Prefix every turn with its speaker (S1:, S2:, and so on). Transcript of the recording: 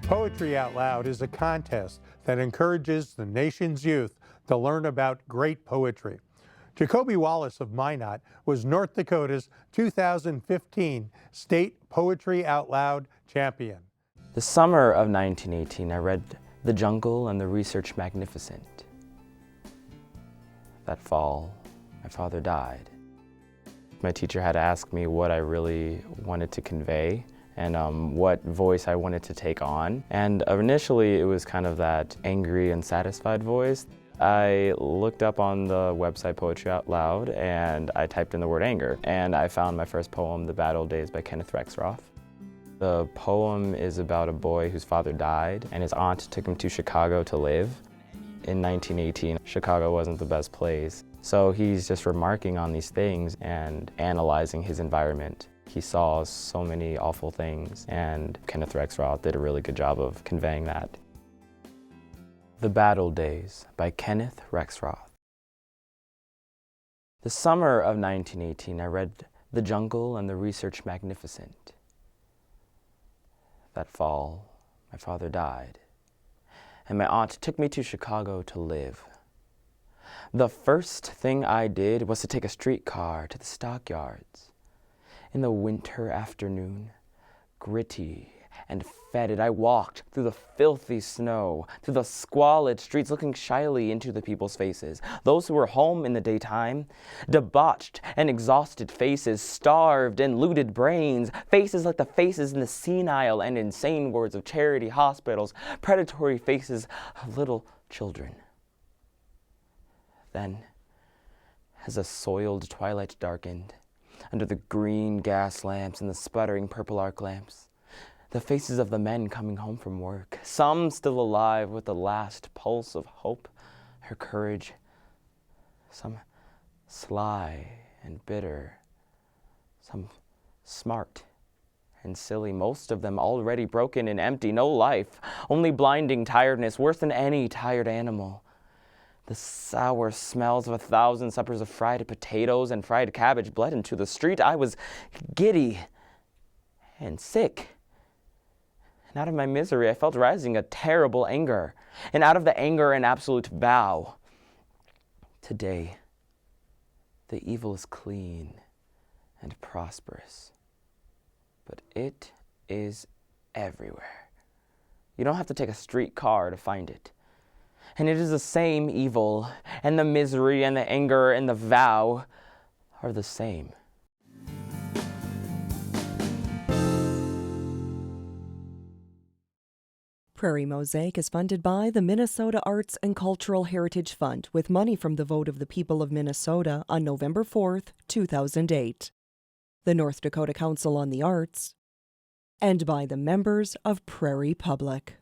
S1: Poetry Out Loud is a contest that encourages the nation's youth to learn about great poetry. Jacoby Wallace of Minot was North Dakota's 2015 State Poetry Out Loud champion.
S2: The summer of 1918, I read The Jungle and the Research Magnificent. That fall, my father died. My teacher had to ask me what I really wanted to convey and what voice I wanted to take on. And initially, it was kind of that angry and satisfied voice. I looked up on the website Poetry Out Loud and I typed in the word anger. And I found my first poem, The Bad Old Days by Kenneth Rexroth. The poem is about a boy whose father died and his aunt took him to Chicago to live. In 1918, Chicago wasn't the best place. So he's just remarking on these things and analyzing his environment. He saw so many awful things, and Kenneth Rexroth did a really good job of conveying that. The Bad Old Days by Kenneth Rexroth. The summer of 1918, I read The Jungle and the Research Magnificent. That fall, my father died, and my aunt took me to Chicago to live. The first thing I did was to take a streetcar to the stockyards. In the winter afternoon, gritty and fetid, I walked through the filthy snow, through the squalid streets, looking shyly into the people's faces. Those who were home in the daytime, debauched and exhausted faces, starved and looted brains, faces like the faces in the senile and insane wards of charity hospitals, predatory faces of little children. Then, as the soiled twilight darkened, under the green gas lamps and the sputtering purple arc lamps, the faces of the men coming home from work, some still alive with the last pulse of hope or courage, some sly and bitter, some smart and silly, most of them already broken and empty, no life, only blinding tiredness, worse than any tired animal. The sour smells of 1,000 suppers of fried potatoes and fried cabbage bled into the street. I was giddy and sick. And out of my misery, I felt rising a terrible anger. And out of the anger, an absolute vow. Today, the evil is clean and prosperous. But it is everywhere. You don't have to take a streetcar to find it. And it is the same evil, and the misery, and the anger, and the vow are the same.
S3: Prairie Mosaic is funded by the Minnesota Arts and Cultural Heritage Fund with money from the vote of the people of Minnesota on November 4th, 2008. The North Dakota Council on the Arts, and by the members of Prairie Public.